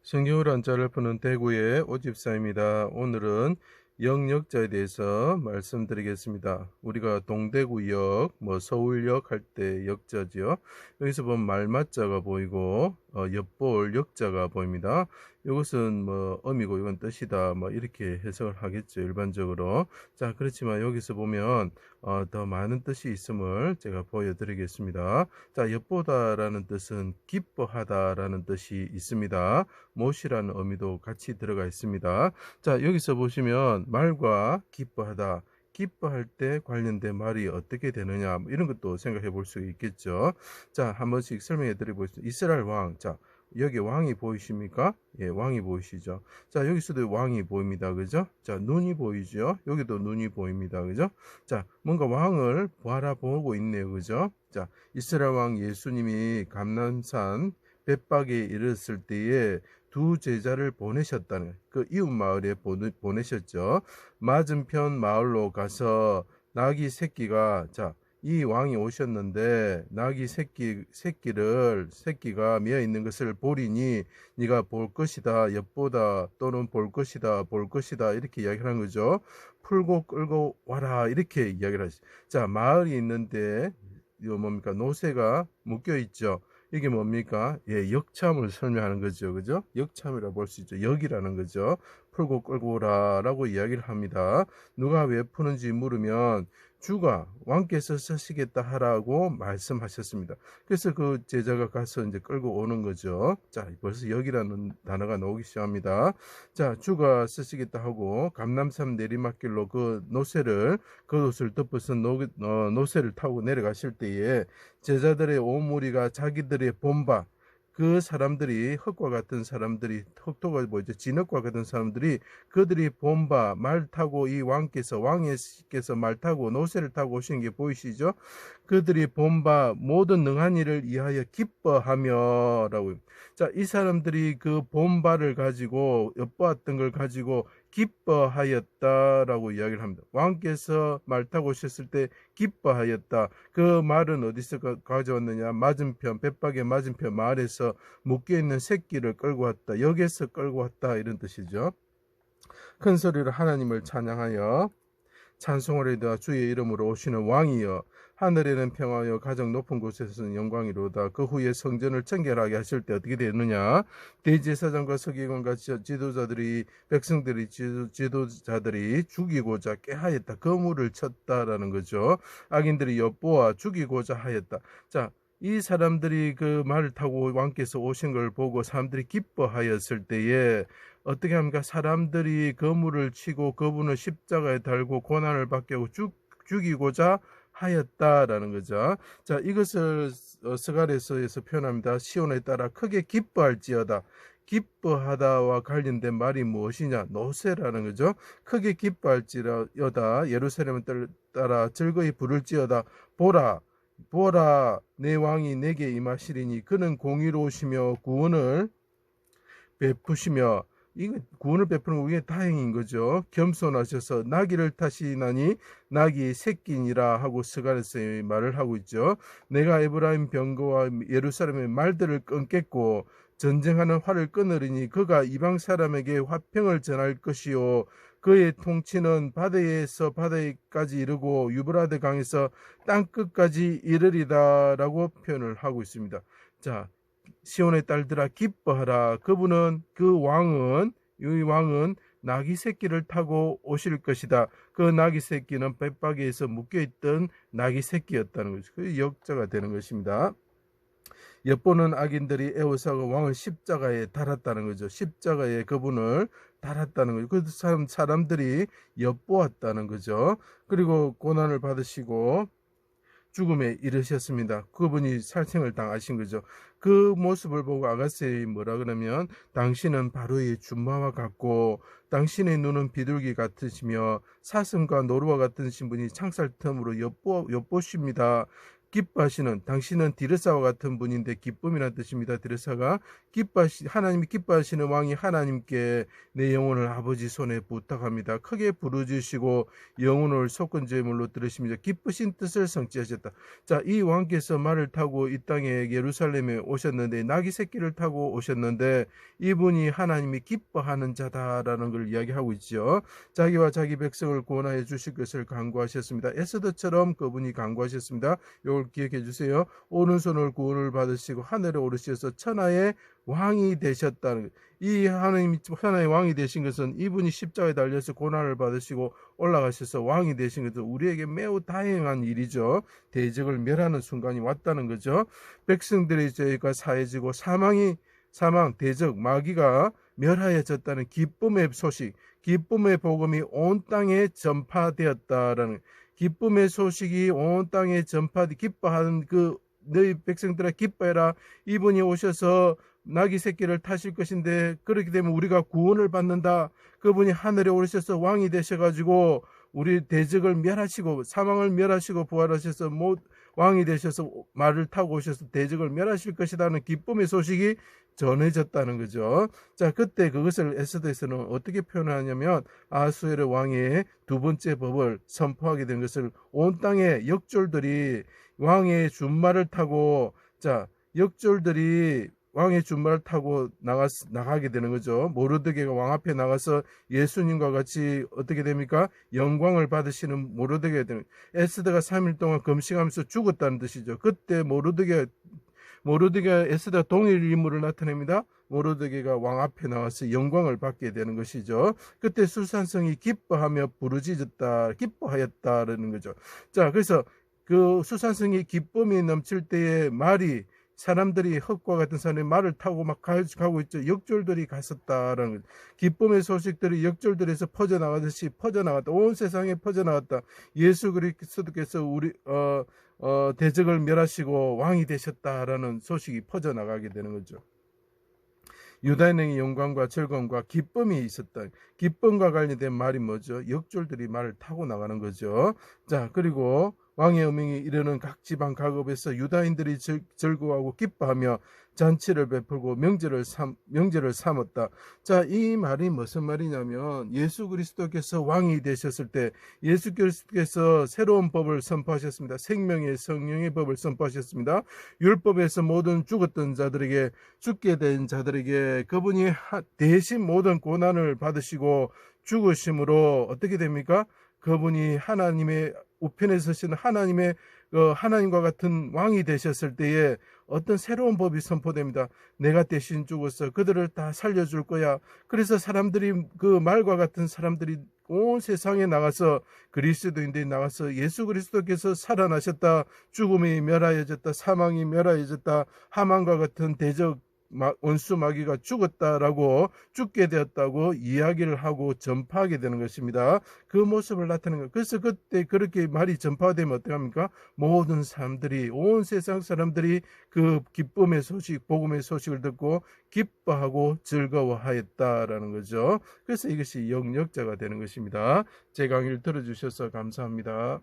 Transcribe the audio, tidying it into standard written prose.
성경을 한자를 푸는 대구의 오집사입니다. 오늘은 역자에 대해서 말씀드리겠습니다. 우리가 동대구역, 서울역 할 때 역자지요. 여기서 보면 말맞자가 보이고 엿볼 역자가 보입니다. 이것은 어미고 이건 뜻이다 이렇게 해석을 하겠죠, 일반적으로. 자, 그렇지만 여기서 보면 더 많은 뜻이 있음을 제가 보여드리겠습니다. 자, 엿보다라는 뜻은 기뻐하다라는 뜻이 있습니다. 못이라는 의미도 같이 들어가 있습니다. 자, 여기서 보시면 말과 기뻐하다, 기뻐할 때 관련된 말이 어떻게 되느냐 이런 것도 생각해 볼 수 있겠죠. 자, 한 번씩 설명해 드리겠습니다. 이스라엘 왕, 자, 여기 왕이 보이십니까? 예, 왕이 보이시죠? 자, 여기서도 왕이 보입니다. 그죠? 자, 눈이 보이죠? 여기도 눈이 보입니다. 그죠? 자, 뭔가 왕을 바라보고 있네요. 그죠? 자, 이스라엘 왕 예수님이 감람산 벳박에 이르렀을 때에 두 제자를 보내셨다는, 그 이웃 마을에 보내셨죠. 맞은편 마을로 가서 나귀 새끼가, 자, 이 왕이 오셨는데 나귀 새끼가 메어 있는 것을 보리니 네가 볼 것이다, 엿보다, 또는 볼 것이다, 볼 것이다, 이렇게 이야기를 하는 거죠. 풀고 끌고 와라, 이렇게 이야기를 하시죠. 자, 마을이 있는데 이거 뭡니까? 노새가 묶여 있죠. 이게 뭡니까? 예, 역참을 설명하는 거죠. 그죠? 역참이라고 볼 수 있죠. 역이라는 거죠. 풀고 끌고 오라라고 이야기를 합니다. 누가 왜 푸는지 물으면 주가 왕께서 쓰시겠다 하라고 말씀하셨습니다. 그래서 그 제자가 가서 이제 끌고 오는 거죠. 자, 벌써 역이라는 단어가 나오기 시작합니다. 자, 주가 쓰시겠다 하고 감람산 내리막길로 그 겉옷을 덮어서 노새를 타고 내려가실 때에 제자들의 온 무리가 자기들의 본바, 그 사람들이, 흙과 같은 사람들이, 흙토가 뭐죠? 진흙과 같은 사람들이, 그들이 본바 말 타고 이 왕께서 말 타고 노새를 타고 오시는 게 보이시죠? 그들이 본바 모든 능한 일을 위하여 기뻐하며라고. 자, 이 사람들이 그 본바를 가지고, 엿보았던 걸 가지고 기뻐하였다라고 이야기를 합니다. 왕께서 말 타고 오셨을 때 기뻐하였다. 그 말은 어디서 가져왔느냐? 맞은편, 벳박의 맞은편 마을에서 묶여있는 새끼를 끌고 왔다. 역에서 끌고 왔다, 이런 뜻이죠. 큰 소리로 하나님을 찬양하여 찬송을 해다 주의 이름으로 오시는 왕이여, 하늘에는 평화여 가장 높은 곳에서는 영광이로다. 그 후에 성전을 청결하게 하실 때 어떻게 되느냐? 대제사장과 서기관과 지도자들이 죽이고자 꾀하였다. 거물을 쳤다라는 거죠. 악인들이 엿보아 죽이고자 하였다. 자, 이 사람들이 그 말을 타고 왕께서 오신 걸 보고 사람들이 기뻐하였을 때에 어떻게 합니까? 사람들이 거물을 치고 그분을 십자가에 달고 고난을 받게 하고 죽이고자 하였다라는 거죠. 자, 이것을 스가랴서에서 표현합니다. 시온에 따라 크게 기뻐할지어다. 기뻐하다와 관련된 말이 무엇이냐? 노새라는 거죠. 크게 기뻐할지어다. 예루살렘을 따라 즐거이 부를지어다. 보라, 내 왕이 내게 임하시리니 그는 공의로우시며 구원을 베푸시며, 이거 구원을 베푸는 게 다행인 거죠. 겸손하셔서 나귀를 타시나니 나귀 새끼니라 하고 스가랴서의 말을 하고 있죠. 내가 에브라임 병거와 예루살렘의 말들을 끊겠고 전쟁하는 활을 끊으리니 그가 이방 사람에게 화평을 전할 것이요, 그의 통치는 바다에서 바다까지 이르고 유브라데 강에서 땅끝까지 이르리다라고 표현을 하고 있습니다. 자, 시온의 딸들아 기뻐하라. 이 왕은 나귀 새끼를 타고 오실 것이다. 그 나귀 새끼는 벳박에서 묶여있던 나귀 새끼였다는 것이죠. 그 역자가 되는 것입니다. 엿보는 악인들이 애워싸고 왕을 십자가에 달았다는 거죠. 십자가에 그분을 달았다는 거죠. 그 사람들이 엿보았다는 거죠. 그리고 고난을 받으시고 죽음에 이르셨습니다. 그분이 살생을 당하신 거죠. 그 모습을 보고 아가새이 뭐라 그러면, 당신은 바로의 준마와 같고 당신의 눈은 비둘기 같으시며 사슴과 노루와 같은 신분이 창살 틈으로 엿보십니다. 기뻐하시는, 당신은 디르사와 같은 분인데, 기쁨이라는 뜻입니다. 디르사가 하나님이 기뻐하시는 왕이 하나님께 내 영혼을 아버지 손에 부탁합니다. 크게 부르짖으시고 영혼을 속건 제물로 들으십니다. 기쁘신 뜻을 성취하셨다. 자, 이 왕께서 말을 타고 이 땅에 예루살렘에 오셨는데, 나귀 새끼를 타고 오셨는데, 이분이 하나님이 기뻐하는 자다라는 걸 이야기하고 있죠. 자기와 자기 백성을 구원하여 주실 것을 간구하셨습니다. 에스더처럼 그분이 간구하셨습니다. 이걸 기억해 주세요. 오른손을 구원을 받으시고 하늘에 오르셔서 천하의 왕이 되셨다는 것. 이 하나님이 천하의 왕이 되신 것은 이분이 십자가에 달려서 고난을 받으시고 올라가셔서 왕이 되신 것은 우리에게 매우 다행한 일이죠. 대적을 멸하는 순간이 왔다는 거죠. 백성들의 죄가 사해지고 사망, 대적, 마귀가 멸하여졌다는 기쁨의 소식, 기쁨의 복음이 온 땅에 전파되었다라는, 기쁨의 소식이 온 땅에 기뻐하는 너희 백성들아 기뻐해라. 이분이 오셔서 나귀 새끼를 타실 것인데, 그렇게 되면 우리가 구원을 받는다. 그분이 하늘에 오르셔서 왕이 되셔가지고 우리 대적을 멸하시고 사망을 멸하시고 부활하셔서 왕이 되셔서 말을 타고 오셔서 대적을 멸하실 것이라는 기쁨의 소식이 전해졌다는 거죠. 자, 그때 그것을 에스더에서는 어떻게 표현하냐면, 아수에르 왕의 두 번째 법을 선포하게 된 것을 온 땅의 역졸들이 왕의 준말을 타고, 자, 역졸들이 왕의 준말을 타고 나가게 되는 거죠. 모르드게가 왕 앞에 나가서 예수님과 같이 어떻게 됩니까? 영광을 받으시는 모르드게가 되는, 에스더가 3일 동안 금식하면서 죽었다는 뜻이죠. 그때 모르드게가 에스더 동일 인물을 나타냅니다. 모르드게가 왕 앞에 나와서 영광을 받게 되는 것이죠. 그때 수산성이 기뻐하며 기뻐하였다라는 거죠. 자, 그래서 그 수산성이 기쁨이 넘칠 때의 말이, 사람들이 흙과 같은 사람이 말을 타고 막 가고 있죠. 역졸들이 갔었다라는, 기쁨의 소식들이 역졸들에서 퍼져나가듯이 퍼져나갔다. 온 세상에 퍼져나갔다. 예수 그리스도께서 우리 대적을 멸하시고 왕이 되셨다라는 소식이 퍼져나가게 되는 거죠. 유다인의 영광과 즐거움과 기쁨이 있었다. 기쁨과 관련된 말이 뭐죠? 역졸들이 말을 타고 나가는 거죠. 자, 그리고 왕의 음행이 이르는 각 지방 각업에서 유다인들이 즐거워하고 기뻐하며 잔치를 베풀고 명절을 삼았다. 자, 이 말이 무슨 말이냐면, 예수 그리스도께서 왕이 되셨을 때 예수 그리스도께서 새로운 법을 선포하셨습니다. 생명의 성령의 법을 선포하셨습니다. 율법에서 모든 죽었던 자들에게, 죽게 된 자들에게 그분이 대신 모든 고난을 받으시고 죽으심으로 어떻게 됩니까? 그분이 하나님의 우편에 서시는 하나님과 같은 왕이 되셨을 때에 어떤 새로운 법이 선포됩니다. 내가 대신 죽어서 그들을 다 살려줄 거야. 그래서 사람들이, 그 말과 같은 사람들이 온 세상에 나가서, 그리스도인들이 나가서 예수 그리스도께서 살아나셨다, 죽음이 멸하여졌다, 사망이 멸하여졌다, 하만과 같은 대적 원수 마귀가 죽었다라고, 죽게 되었다고 이야기를 하고 전파하게 되는 것입니다. 그 모습을 나타내는 것. 그래서 그때 그렇게 말이 전파되면 어떡합니까? 모든 사람들이, 온 세상 사람들이 그 기쁨의 소식, 복음의 소식을 듣고 기뻐하고 즐거워하였다라는 거죠. 그래서 이것이 영역자가 되는 것입니다. 제 강의를 들어주셔서 감사합니다.